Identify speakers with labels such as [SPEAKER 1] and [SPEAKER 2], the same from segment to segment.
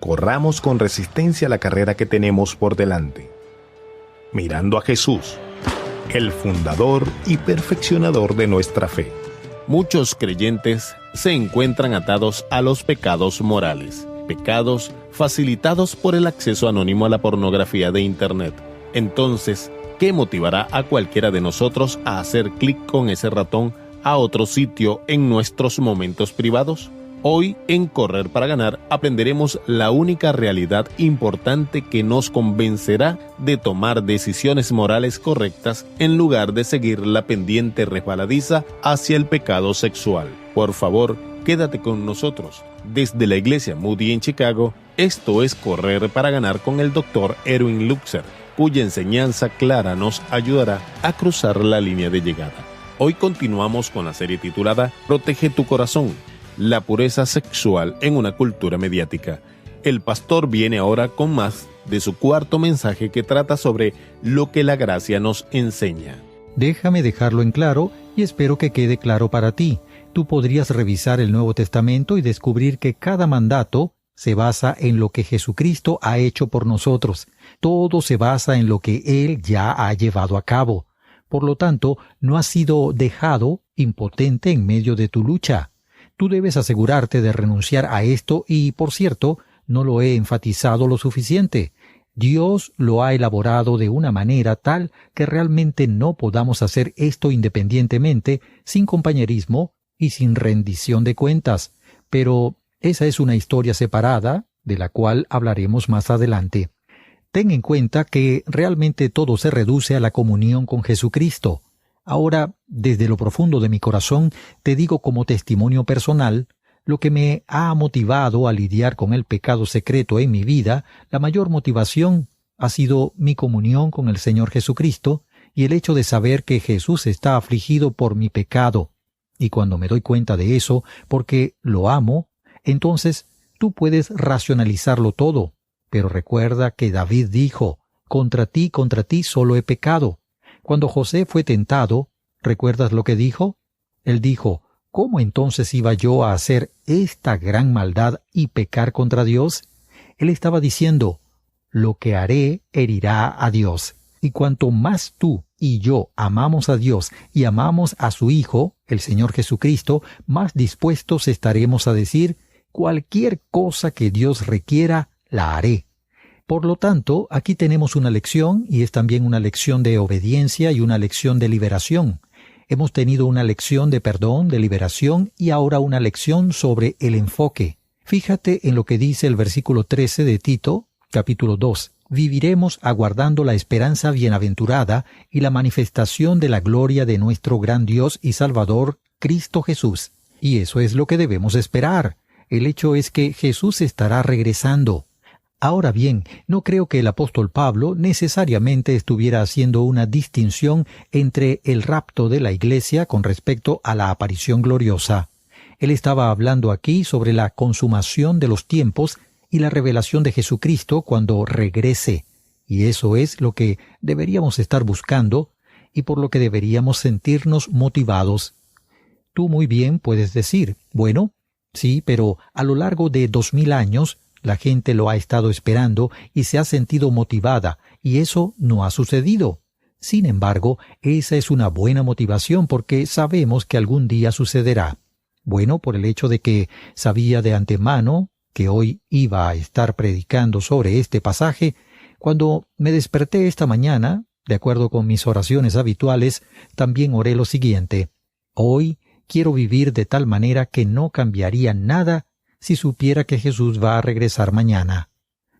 [SPEAKER 1] Corramos con resistencia la carrera que tenemos por delante, mirando a Jesús, el fundador y perfeccionador de nuestra fe.
[SPEAKER 2] Muchos creyentes se encuentran atados a los pecados morales, pecados facilitados por el acceso anónimo a la pornografía de Internet. Entonces, ¿qué motivará a cualquiera de nosotros a hacer clic con ese ratón a otro sitio en nuestros momentos privados? Hoy, en Correr para Ganar, aprenderemos la única realidad importante que nos convencerá de tomar decisiones morales correctas en lugar de seguir la pendiente resbaladiza hacia el pecado sexual. Por favor, quédate con nosotros. Desde la Iglesia Moody en Chicago, esto es Correr para Ganar con el Dr. Erwin Lutzer, cuya enseñanza clara nos ayudará a cruzar la línea de llegada. Hoy continuamos con la serie titulada Protege tu corazón, la pureza sexual en una cultura mediática. El pastor viene ahora con más de su cuarto mensaje que trata sobre lo que la gracia nos enseña.
[SPEAKER 3] Déjame dejarlo en claro y espero que quede claro para ti. Tú podrías revisar el Nuevo Testamento y descubrir que cada mandato se basa en lo que Jesucristo ha hecho por nosotros. Todo se basa en lo que Él ya ha llevado a cabo. Por lo tanto, no has sido dejado impotente en medio de tu lucha. Tú debes asegurarte de renunciar a esto y, por cierto, no lo he enfatizado lo suficiente. Dios lo ha elaborado de una manera tal que realmente no podamos hacer esto independientemente, sin compañerismo y sin rendición de cuentas. Pero esa es una historia separada, de la cual hablaremos más adelante. Ten en cuenta que realmente todo se reduce a la comunión con Jesucristo. Ahora, desde lo profundo de mi corazón, te digo como testimonio personal, lo que me ha motivado a lidiar con el pecado secreto en mi vida, la mayor motivación ha sido mi comunión con el Señor Jesucristo y el hecho de saber que Jesús está afligido por mi pecado. Y cuando me doy cuenta de eso, porque lo amo, entonces tú puedes racionalizarlo todo. Pero recuerda que David dijo, contra ti solo he pecado. Cuando José fue tentado, ¿recuerdas lo que dijo? Él dijo, ¿cómo entonces iba yo a hacer esta gran maldad y pecar contra Dios? Él estaba diciendo, lo que haré herirá a Dios. Y cuanto más tú y yo amamos a Dios y amamos a su Hijo, el Señor Jesucristo, más dispuestos estaremos a decir, cualquier cosa que Dios requiera, la haré. Por lo tanto, aquí tenemos una lección y es también una lección de obediencia y una lección de liberación. Hemos tenido una lección de perdón, de liberación y ahora una lección sobre el enfoque. Fíjate en lo que dice el versículo 13 de Tito, capítulo 2. Viviremos aguardando la esperanza bienaventurada y la manifestación de la gloria de nuestro gran Dios y Salvador, Cristo Jesús. Y eso es lo que debemos esperar. El hecho es que Jesús estará regresando. Ahora bien, no creo que el apóstol Pablo necesariamente estuviera haciendo una distinción entre el rapto de la iglesia con respecto a la aparición gloriosa. Él estaba hablando aquí sobre la consumación de los tiempos y la revelación de Jesucristo cuando regrese. Y eso es lo que deberíamos estar buscando y por lo que deberíamos sentirnos motivados. Tú muy bien puedes decir, bueno, sí, pero a lo largo de 2000 años, la gente lo ha estado esperando y se ha sentido motivada, y eso no ha sucedido. Sin embargo, esa es una buena motivación porque sabemos que algún día sucederá. Bueno, por el hecho de que sabía de antemano que hoy iba a estar predicando sobre este pasaje, cuando me desperté esta mañana, de acuerdo con mis oraciones habituales, también oré lo siguiente: hoy quiero vivir de tal manera que no cambiaría nada si supiera que Jesús va a regresar mañana.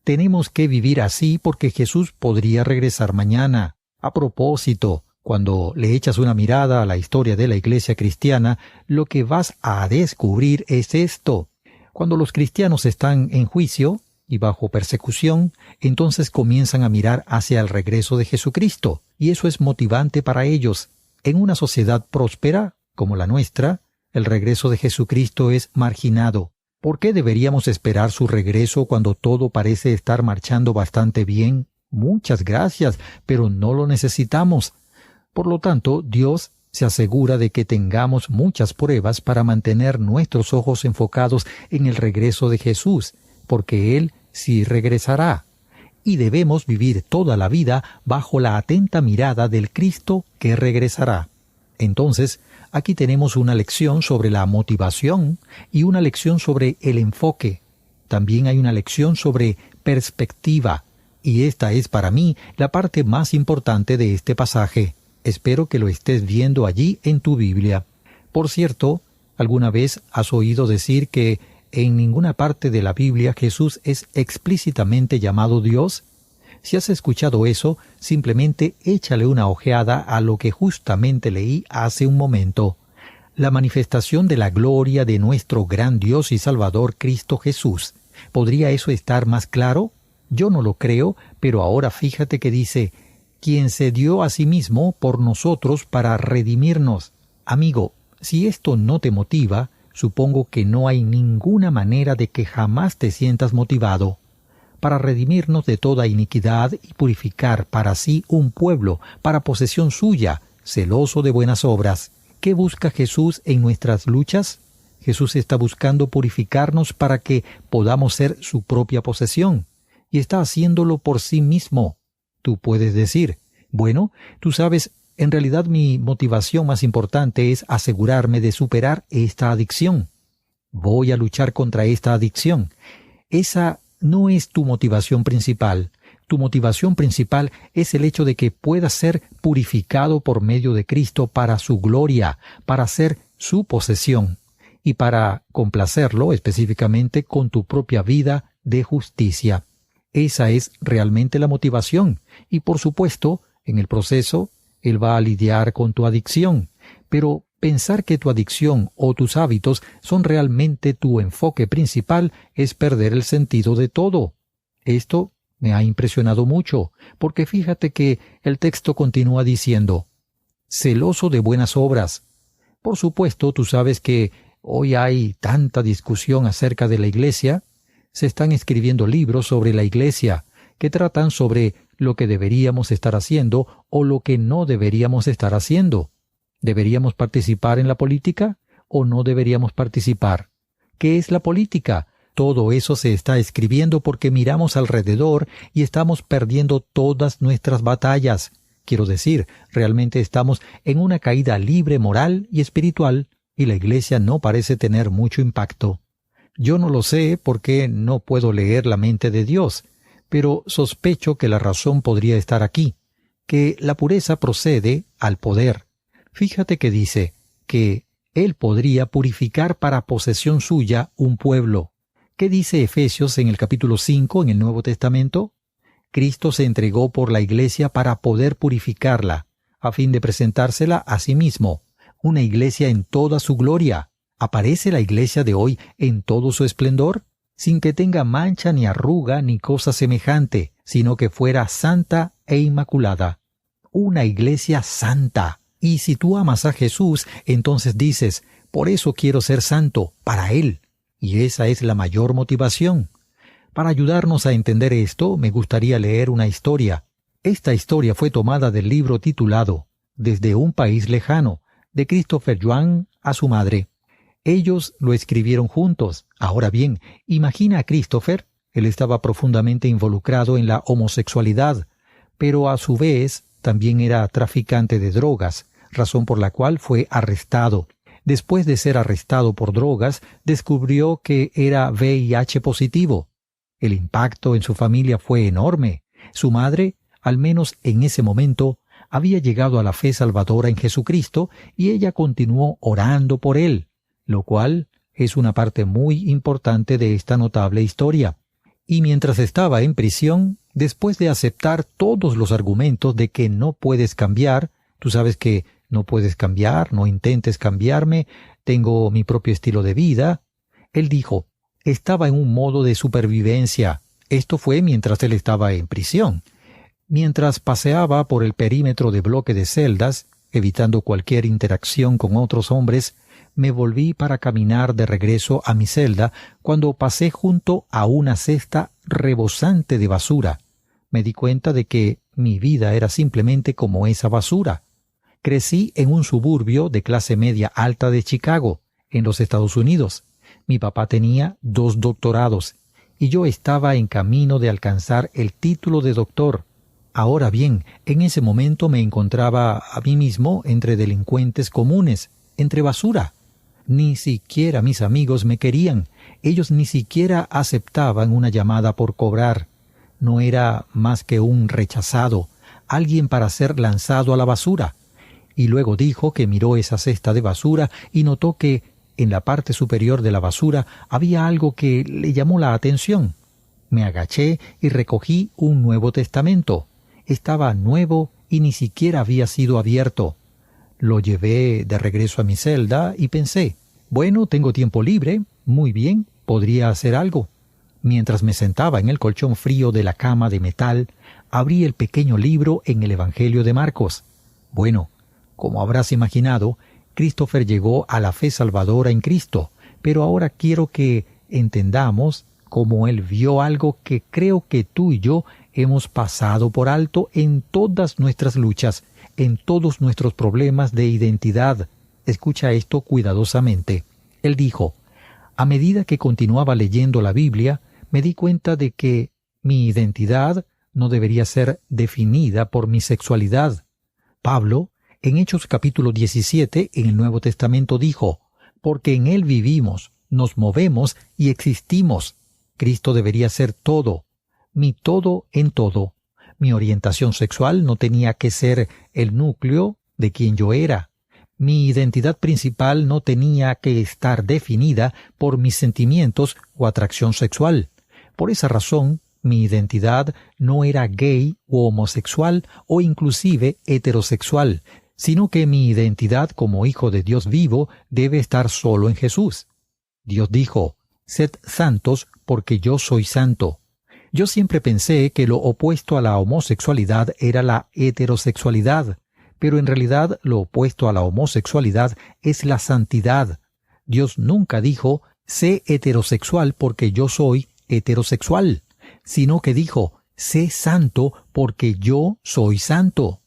[SPEAKER 3] Tenemos que vivir así porque Jesús podría regresar mañana. A propósito, cuando le echas una mirada a la historia de la iglesia cristiana, lo que vas a descubrir es esto. Cuando los cristianos están en juicio y bajo persecución, entonces comienzan a mirar hacia el regreso de Jesucristo, y eso es motivante para ellos. En una sociedad próspera, como la nuestra, el regreso de Jesucristo es marginado. ¿Por qué deberíamos esperar su regreso cuando todo parece estar marchando bastante bien? Muchas gracias, pero no lo necesitamos. Por lo tanto, Dios se asegura de que tengamos muchas pruebas para mantener nuestros ojos enfocados en el regreso de Jesús, porque Él si regresará. Y debemos vivir toda la vida bajo la atenta mirada del Cristo que regresará. Entonces, aquí tenemos una lección sobre la motivación y una lección sobre el enfoque. También hay una lección sobre perspectiva. Y esta es para mí la parte más importante de este pasaje. Espero que lo estés viendo allí en tu Biblia. Por cierto, ¿alguna vez has oído decir que en ninguna parte de la Biblia Jesús es explícitamente llamado Dios? Si has escuchado eso, simplemente échale una ojeada a lo que justamente leí hace un momento. La manifestación de la gloria de nuestro gran Dios y Salvador Cristo Jesús. ¿Podría eso estar más claro? Yo no lo creo, pero ahora fíjate que dice, quien se dio a sí mismo por nosotros para redimirnos. Amigo, si esto no te motiva, supongo que no hay ninguna manera de que jamás te sientas motivado. Para redimirnos de toda iniquidad y purificar para sí un pueblo, para posesión suya, celoso de buenas obras. ¿Qué busca Jesús en nuestras luchas? Jesús está buscando purificarnos para que podamos ser su propia posesión. Y está haciéndolo por sí mismo. Tú puedes decir, bueno, tú sabes, en realidad mi motivación más importante es asegurarme de superar esta adicción. Voy a luchar contra esta adicción. Esa no es tu motivación principal. Tu motivación principal es el hecho de que puedas ser purificado por medio de Cristo para su gloria, para ser su posesión y para complacerlo específicamente con tu propia vida de justicia. Esa es realmente la motivación. Y por supuesto, en el proceso, Él va a lidiar con tu adicción. Pero pensar que tu adicción o tus hábitos son realmente tu enfoque principal es perder el sentido de todo. Esto me ha impresionado mucho, porque fíjate que el texto continúa diciendo, celoso de buenas obras. Por supuesto, tú sabes que hoy hay tanta discusión acerca de la Iglesia. Se están escribiendo libros sobre la Iglesia que tratan sobre lo que deberíamos estar haciendo o lo que no deberíamos estar haciendo. ¿Deberíamos participar en la política o no deberíamos participar? ¿Qué es la política? Todo eso se está escribiendo porque miramos alrededor y estamos perdiendo todas nuestras batallas. Quiero decir, realmente estamos en una caída libre moral y espiritual y la Iglesia no parece tener mucho impacto. Yo no lo sé porque no puedo leer la mente de Dios, pero sospecho que la razón podría estar aquí, que la pureza procede al poder. Fíjate que dice que Él podría purificar para posesión suya un pueblo. ¿Qué dice Efesios en el capítulo 5 en el Nuevo Testamento? Cristo se entregó por la Iglesia para poder purificarla, a fin de presentársela a sí mismo, una Iglesia en toda su gloria. ¿Aparece la Iglesia de hoy en todo su esplendor? Sin que tenga mancha ni arruga ni cosa semejante, sino que fuera santa e inmaculada. Una Iglesia santa. Y si tú amas a Jesús, entonces dices, por eso quiero ser santo, para Él. Y esa es la mayor motivación. Para ayudarnos a entender esto, me gustaría leer una historia. Esta historia fue tomada del libro titulado Desde un país lejano, de Christopher Yuan a su madre. Ellos lo escribieron juntos. Ahora bien, imagina a Christopher. Él estaba profundamente involucrado en la homosexualidad, pero a su vez también era traficante de drogas, razón por la cual fue arrestado. Después de ser arrestado por drogas, descubrió que era VIH positivo. El impacto en su familia fue enorme. Su madre, al menos en ese momento, había llegado a la fe salvadora en Jesucristo y ella continuó orando por él, lo cual es una parte muy importante de esta notable historia. Y mientras estaba en prisión, después de aceptar todos los argumentos de que no puedes cambiar, tú sabes que no puedes cambiar, no intentes cambiarme, tengo mi propio estilo de vida, él dijo, estaba en un modo de supervivencia. Esto fue mientras él estaba en prisión. Mientras paseaba por el perímetro de bloque de celdas, evitando cualquier interacción con otros hombres, me volví para caminar de regreso a mi celda cuando pasé junto a una cesta rebosante de basura. Me di cuenta de que mi vida era simplemente como esa basura. Crecí en un suburbio de clase media alta de Chicago, en los Estados Unidos. Mi papá tenía 2 doctorados y yo estaba en camino de alcanzar el título de doctor. Ahora bien, en ese momento me encontraba a mí mismo entre delincuentes comunes, entre basura. Ni siquiera mis amigos me querían. Ellos ni siquiera aceptaban una llamada por cobrar. No era más que un rechazado, alguien para ser lanzado a la basura. Y luego dijo que miró esa cesta de basura y notó que en la parte superior de la basura había algo que le llamó la atención. Me agaché y recogí un Nuevo Testamento. Estaba nuevo y ni siquiera había sido abierto. Lo llevé de regreso a mi celda y pensé, bueno, tengo tiempo libre, muy bien, podría hacer algo. Mientras me sentaba en el colchón frío de la cama de metal, abrí el pequeño libro en el Evangelio de Marcos. Bueno, como habrás imaginado, Christopher llegó a la fe salvadora en Cristo, pero ahora quiero que entendamos cómo él vio algo que creo que tú y yo hemos pasado por alto en todas nuestras luchas, en todos nuestros problemas de identidad. Escucha esto cuidadosamente. Él dijo, a medida que continuaba leyendo la Biblia, me di cuenta de que mi identidad no debería ser definida por mi sexualidad. Pablo, en Hechos capítulo 17, en el Nuevo Testamento, dijo, porque en Él vivimos, nos movemos y existimos. Cristo debería ser todo, mi todo en todo. Mi orientación sexual no tenía que ser el núcleo de quien yo era. Mi identidad principal no tenía que estar definida por mis sentimientos o atracción sexual. Por esa razón, mi identidad no era gay o homosexual o inclusive heterosexual, sino que mi identidad como hijo de Dios vivo debe estar solo en Jesús. Dios dijo, sed santos porque yo soy santo. Yo siempre pensé que lo opuesto a la homosexualidad era la heterosexualidad, pero en realidad lo opuesto a la homosexualidad es la santidad. Dios nunca dijo, sé heterosexual porque yo soy heterosexual, sino que dijo, sé santo porque yo soy santo.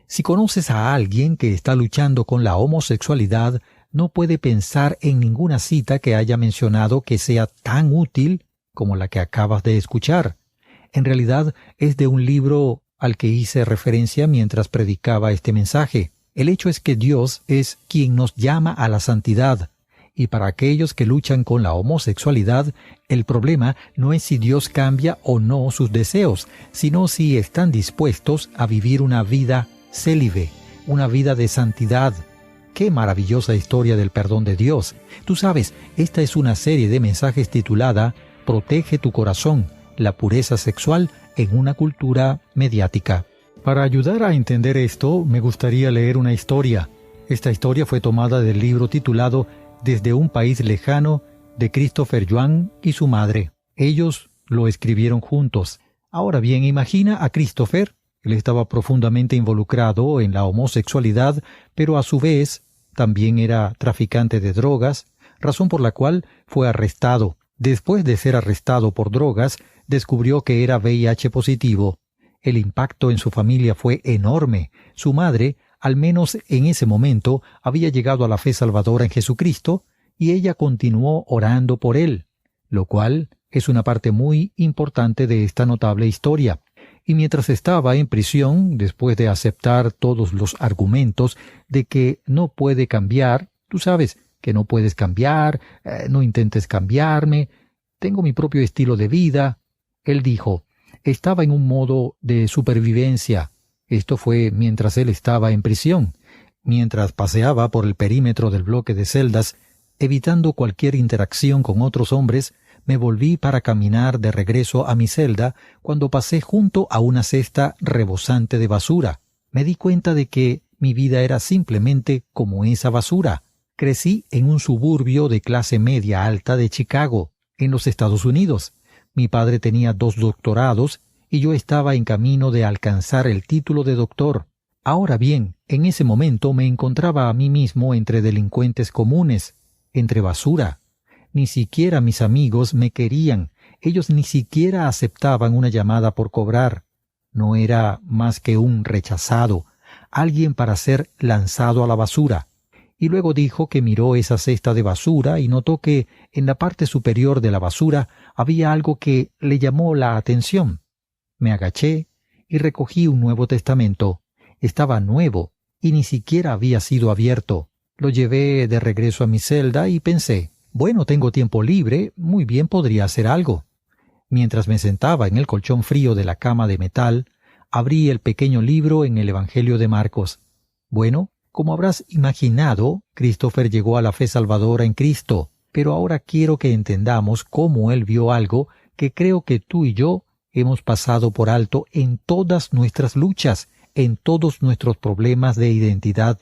[SPEAKER 3] Si conoces a alguien que está luchando con la homosexualidad, no puede pensar en ninguna cita que haya mencionado que sea tan útil como la que acabas de escuchar. En realidad es de un libro al que hice referencia mientras predicaba este mensaje. El hecho es que Dios es quien nos llama a la santidad. Y para aquellos que luchan con la homosexualidad, el problema no es si Dios cambia o no sus deseos, sino si están dispuestos a vivir una vida célibe, una vida de santidad. ¡Qué maravillosa historia del perdón de Dios! Tú sabes, esta es una serie de mensajes titulada Protege tu corazón, la pureza sexual en una cultura mediática. Para ayudar a entender esto, me gustaría leer una historia. Esta historia fue tomada del libro titulado Desde un país lejano, de Christopher Yuan y su madre. Ellos lo escribieron juntos. Ahora bien, imagina a Christopher. Él estaba profundamente involucrado en la homosexualidad, pero a su vez también era traficante de drogas, razón por la cual fue arrestado. Después de ser arrestado por drogas, descubrió que era VIH positivo. El impacto en su familia fue enorme. Su madre, al menos en ese momento, había llegado a la fe salvadora en Jesucristo, y ella continuó orando por él, lo cual es una parte muy importante de esta notable historia. Y mientras estaba en prisión, después de aceptar todos los argumentos de que no puede cambiar, tú sabes que no puedes cambiar, no intentes cambiarme, tengo mi propio estilo de vida, él dijo, estaba en un modo de supervivencia. Esto fue mientras él estaba en prisión, mientras paseaba por el perímetro del bloque de celdas, evitando cualquier interacción con otros hombres. Me volví para caminar de regreso a mi celda cuando pasé junto a una cesta rebosante de basura. Me di cuenta de que mi vida era simplemente como esa basura. Crecí en un suburbio de clase media alta de Chicago, en los Estados Unidos. Mi padre tenía 2 doctorados y yo estaba en camino de alcanzar el título de doctor. Ahora bien, en ese momento me encontraba a mí mismo entre delincuentes comunes, entre basura. Ni siquiera mis amigos me querían, ellos ni siquiera aceptaban una llamada por cobrar. No era más que un rechazado, alguien para ser lanzado a la basura. Y luego dijo que miró esa cesta de basura y notó que en la parte superior de la basura había algo que le llamó la atención. Me agaché y recogí un Nuevo Testamento. Estaba nuevo y ni siquiera había sido abierto. Lo llevé de regreso a mi celda y pensé, bueno, tengo tiempo libre, muy bien podría hacer algo. Mientras me sentaba en el colchón frío de la cama de metal, abrí el pequeño libro en el Evangelio de Marcos. Bueno, como habrás imaginado, Christopher llegó a la fe salvadora en Cristo, pero ahora quiero que entendamos cómo él vio algo que creo que tú y yo hemos pasado por alto en todas nuestras luchas, en todos nuestros problemas de identidad.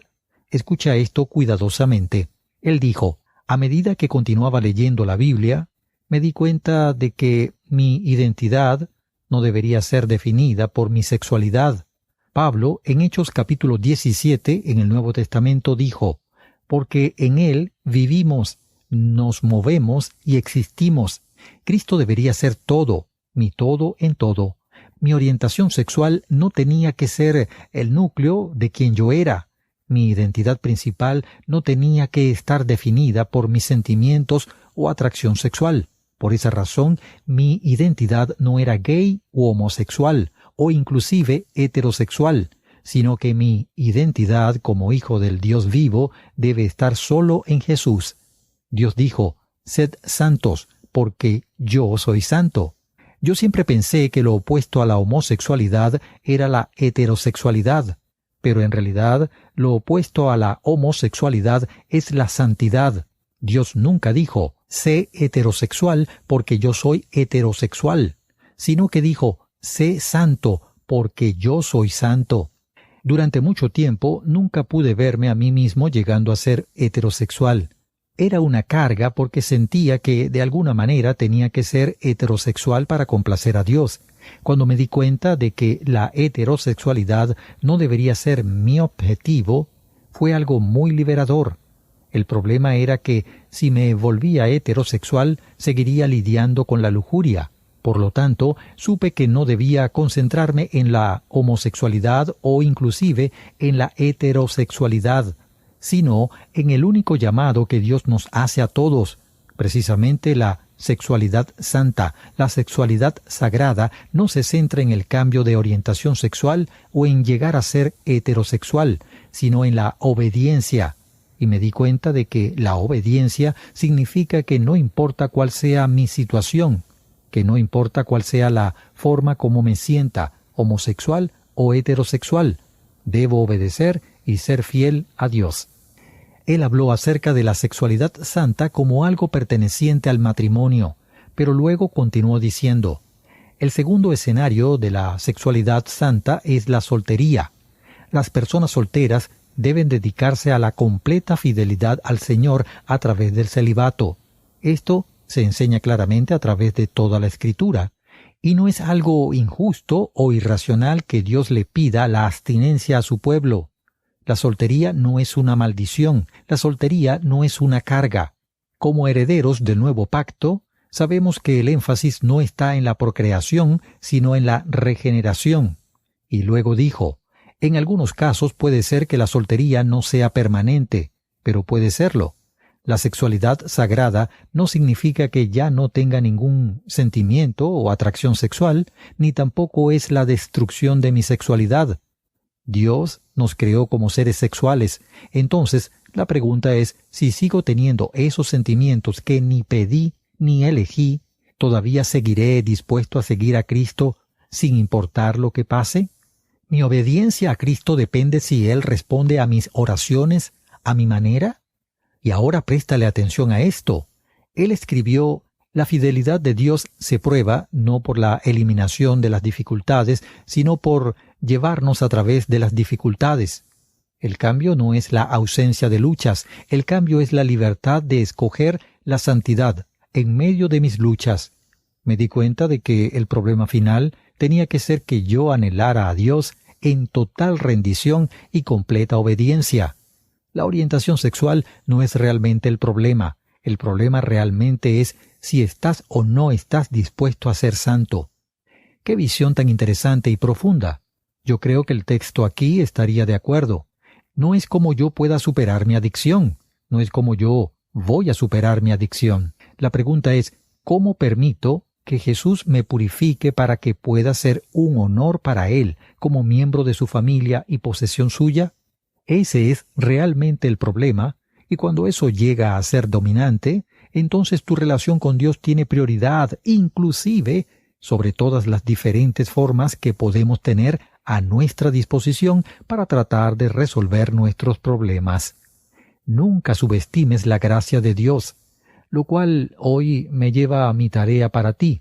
[SPEAKER 3] Escucha esto cuidadosamente. Él dijo, a medida que continuaba leyendo la Biblia, me di cuenta de que mi identidad no debería ser definida por mi sexualidad. Pablo, en Hechos capítulo 17, en el Nuevo Testamento, dijo, porque en él vivimos, nos movemos y existimos. Cristo debería ser todo, mi todo en todo. Mi orientación sexual no tenía que ser el núcleo de quien yo era. Mi identidad principal no tenía que estar definida por mis sentimientos o atracción sexual. Por esa razón, mi identidad no era gay u homosexual, o inclusive heterosexual, sino que mi identidad como hijo del Dios vivo debe estar solo en Jesús. Dios dijo, sed santos, porque yo soy santo. Yo siempre pensé que lo opuesto a la homosexualidad era la heterosexualidad, pero en realidad lo opuesto a la homosexualidad es la santidad. Dios nunca dijo, sé heterosexual porque yo soy heterosexual, sino que dijo, sé santo porque yo soy santo. Durante mucho tiempo nunca pude verme a mí mismo llegando a ser heterosexual. Era una carga porque sentía que de alguna manera tenía que ser heterosexual para complacer a Dios. Cuando me di cuenta de que la heterosexualidad no debería ser mi objetivo, fue algo muy liberador. El problema era que si me volvía heterosexual, seguiría lidiando con la lujuria. Por lo tanto, supe que no debía concentrarme en la homosexualidad o inclusive en la heterosexualidad, sino en el único llamado que Dios nos hace a todos, precisamente la sexualidad santa. La sexualidad sagrada no se centra en el cambio de orientación sexual o en llegar a ser heterosexual, sino en la obediencia. Y me di cuenta de que la obediencia significa que no importa cuál sea mi situación, que no importa cuál sea la forma como me sienta, homosexual o heterosexual, debo obedecer y ser fiel a Dios. Él habló acerca de la sexualidad santa como algo perteneciente al matrimonio, pero luego continuó diciendo, el segundo escenario de la sexualidad santa es la soltería. Las personas solteras deben dedicarse a la completa fidelidad al Señor a través del celibato. Esto se enseña claramente a través de toda la Escritura, y no es algo injusto o irracional que Dios le pida la abstinencia a su pueblo. La soltería no es una maldición, la soltería no es una carga. Como herederos del nuevo pacto, sabemos que el énfasis no está en la procreación, sino en la regeneración. Y luego dijo, en algunos casos puede ser que la soltería no sea permanente, pero puede serlo. La sexualidad sagrada no significa que ya no tenga ningún sentimiento o atracción sexual, ni tampoco es la destrucción de mi sexualidad. Dios nos creó como seres sexuales. Entonces, la pregunta es, si sigo teniendo esos sentimientos que ni pedí ni elegí, ¿todavía seguiré dispuesto a seguir a Cristo sin importar lo que pase? ¿Mi obediencia a Cristo depende si Él responde a mis oraciones a mi manera? Y ahora préstale atención a esto. Él escribió, la fidelidad de Dios se prueba no por la eliminación de las dificultades, sino por llevarnos a través de las dificultades. El cambio no es la ausencia de luchas, el cambio es la libertad de escoger la santidad en medio de mis luchas. Me di cuenta de que el problema final tenía que ser que yo anhelara a Dios en total rendición y completa obediencia. La orientación sexual no es realmente el problema realmente es si estás o no estás dispuesto a ser santo. ¡Qué visión tan interesante y profunda! Yo creo que el texto aquí estaría de acuerdo. No es como yo pueda superar mi adicción. No es como yo voy a superar mi adicción. La pregunta es, ¿cómo permito que Jesús me purifique para que pueda ser un honor para Él como miembro de su familia y posesión suya? Ese es realmente el problema, y cuando eso llega a ser dominante, entonces tu relación con Dios tiene prioridad, inclusive sobre todas las diferentes formas que podemos tener a nuestra disposición para tratar de resolver nuestros problemas. Nunca subestimes la gracia de Dios, lo cual hoy me lleva a mi tarea para ti.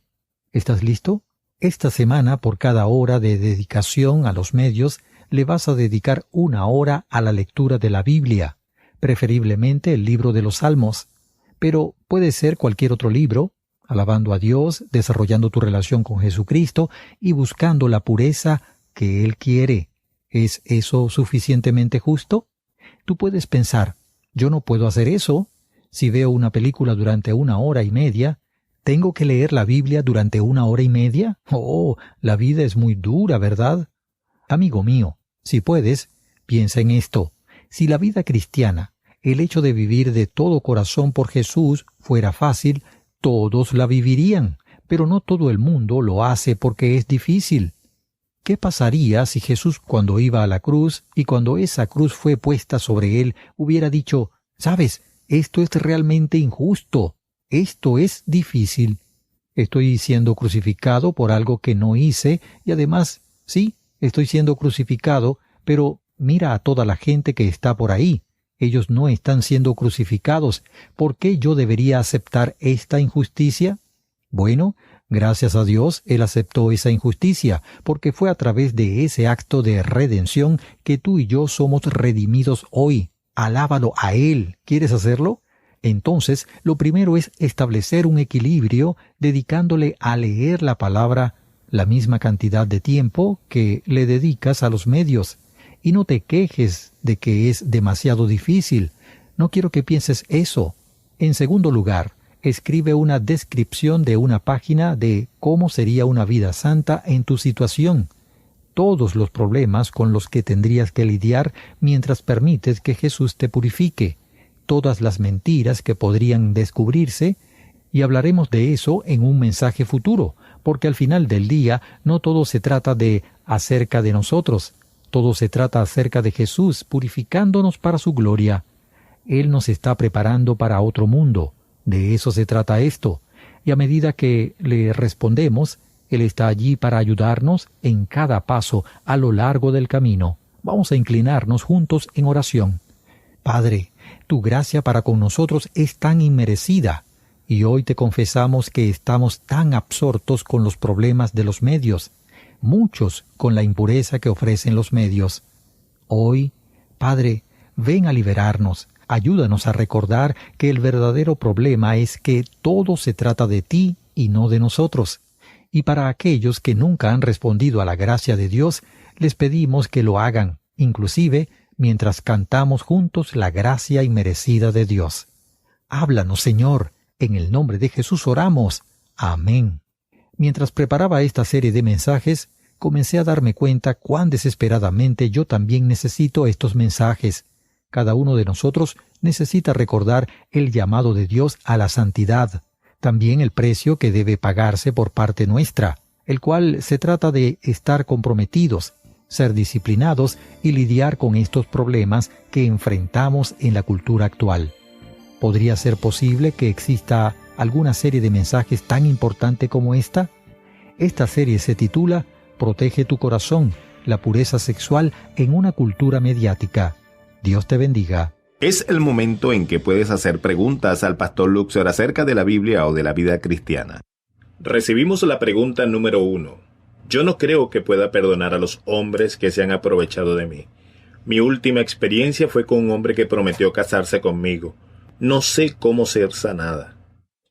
[SPEAKER 3] ¿Estás listo? Esta semana, por cada hora de dedicación a los medios, le vas a dedicar 1 hora a la lectura de la Biblia, preferiblemente el libro de los Salmos, pero puede ser cualquier otro libro, alabando a Dios, desarrollando tu relación con Jesucristo y buscando la pureza que Él quiere. ¿Es eso suficientemente justo? Tú puedes pensar, yo no puedo hacer eso. Si veo una película durante 1 hora y media, ¿tengo que leer la Biblia durante 1 hora y media? Oh, la vida es muy dura, ¿verdad? Amigo mío, si puedes, piensa en esto. Si la vida cristiana, el hecho de vivir de todo corazón por Jesús, fuera fácil, todos la vivirían, pero no todo el mundo lo hace porque es difícil. ¿Qué pasaría si Jesús, cuando iba a la cruz y cuando esa cruz fue puesta sobre él, hubiera dicho, «¿Sabes? Esto es realmente injusto. Esto es difícil. Estoy siendo crucificado por algo que no hice y además, sí, estoy siendo crucificado, pero mira a toda la gente que está por ahí. Ellos no están siendo crucificados. ¿Por qué yo debería aceptar esta injusticia?» Bueno, gracias a Dios, Él aceptó esa injusticia, porque fue a través de ese acto de redención que tú y yo somos redimidos hoy. Alábalo a Él. ¿Quieres hacerlo? Entonces, lo primero es establecer un equilibrio dedicándole a leer la palabra la misma cantidad de tiempo que le dedicas a los medios. Y no te quejes de que es demasiado difícil. No quiero que pienses eso. En segundo lugar, escribe una descripción de una página de cómo sería una vida santa en tu situación. Todos los problemas con los que tendrías que lidiar mientras permites que Jesús te purifique. Todas las mentiras que podrían descubrirse, y hablaremos de eso en un mensaje futuro, porque al final del día no todo se trata de acerca de nosotros, todo se trata acerca de Jesús purificándonos para su gloria. Él nos está preparando para otro mundo. De eso se trata esto, y a medida que le respondemos, Él está allí para ayudarnos en cada paso a lo largo del camino. Vamos a inclinarnos juntos en oración. Padre, tu gracia para con nosotros es tan inmerecida, y hoy te confesamos que estamos tan absortos con los problemas de los medios, muchos con la impureza que ofrecen los medios. Hoy, Padre, ven a liberarnos. Ayúdanos a recordar que el verdadero problema es que todo se trata de ti y no de nosotros. Y para aquellos que nunca han respondido a la gracia de Dios, les pedimos que lo hagan, inclusive mientras cantamos juntos la gracia inmerecida de Dios. Háblanos, Señor, en el nombre de Jesús oramos. Amén. Mientras preparaba esta serie de mensajes, comencé a darme cuenta cuán desesperadamente yo también necesito estos mensajes. Cada uno de nosotros necesita recordar el llamado de Dios a la santidad, también el precio que debe pagarse por parte nuestra, el cual se trata de estar comprometidos, ser disciplinados y lidiar con estos problemas que enfrentamos en la cultura actual. ¿Podría ser posible que exista alguna serie de mensajes tan importante como esta? Esta serie se titula Protege tu corazón, la pureza sexual en una cultura mediática. Dios te bendiga.
[SPEAKER 1] Es el momento en que puedes hacer preguntas al Pastor Luxor acerca de la Biblia o de la vida cristiana. Recibimos la pregunta número 1. Yo no creo que pueda perdonar a los hombres que se han aprovechado de mí. Mi última experiencia fue con un hombre que prometió casarse conmigo. No sé cómo ser sanada.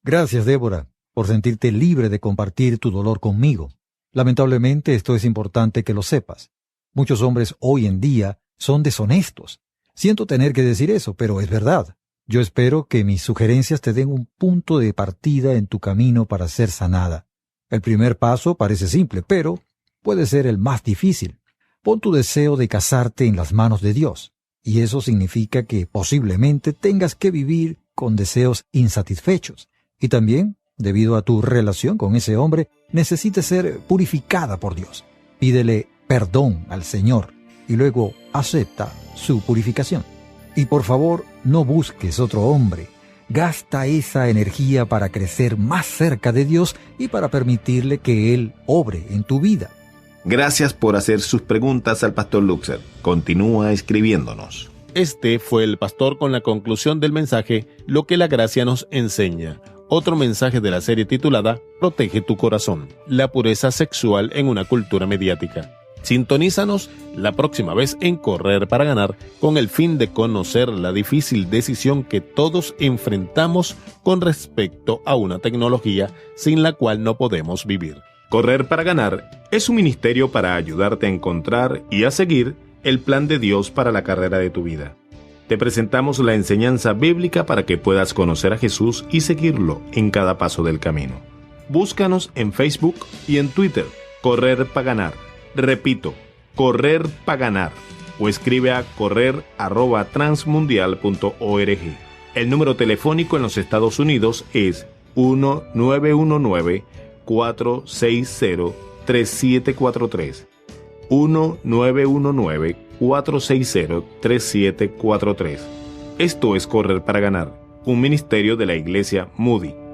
[SPEAKER 3] Gracias, Débora, por sentirte libre de compartir tu dolor conmigo. Lamentablemente, esto es importante que lo sepas. Muchos hombres hoy en día son deshonestos. Siento tener que decir eso, pero es verdad. Yo espero que mis sugerencias te den un punto de partida en tu camino para ser sanada. El primer paso parece simple, pero puede ser el más difícil. Pon tu deseo de casarte en las manos de Dios. y eso significa que posiblemente tengas que vivir con deseos insatisfechos. Y también, debido a tu relación con ese hombre, necesites ser purificada por Dios. Pídele perdón al Señor y luego acepta su purificación. Y por favor, no busques otro hombre. Gasta esa energía para crecer más cerca de Dios y para permitirle que Él obre en tu vida.
[SPEAKER 1] Gracias por hacer sus preguntas al Pastor Luxer. Continúa escribiéndonos.
[SPEAKER 2] Este fue el pastor con la conclusión del mensaje Lo que la gracia nos enseña. Otro mensaje de la serie titulada Protege tu corazón, la pureza sexual en una cultura mediática. Sintonízanos la próxima vez en Correr para Ganar con el fin de conocer la difícil decisión que todos enfrentamos con respecto a una tecnología sin la cual no podemos vivir.
[SPEAKER 1] Correr para Ganar es un ministerio para ayudarte a encontrar y a seguir el plan de Dios para la carrera de tu vida. Te presentamos la enseñanza bíblica para que puedas conocer a Jesús y seguirlo en cada paso del camino. Búscanos en Facebook y en Twitter, Correr para Ganar. Repito, Correr para Ganar. O escribe a correr@transmundial.org. El número telefónico en los Estados Unidos es 1-919-460-3743. 1-919-460-3743. Esto es Correr para Ganar, un ministerio de la Iglesia Moody.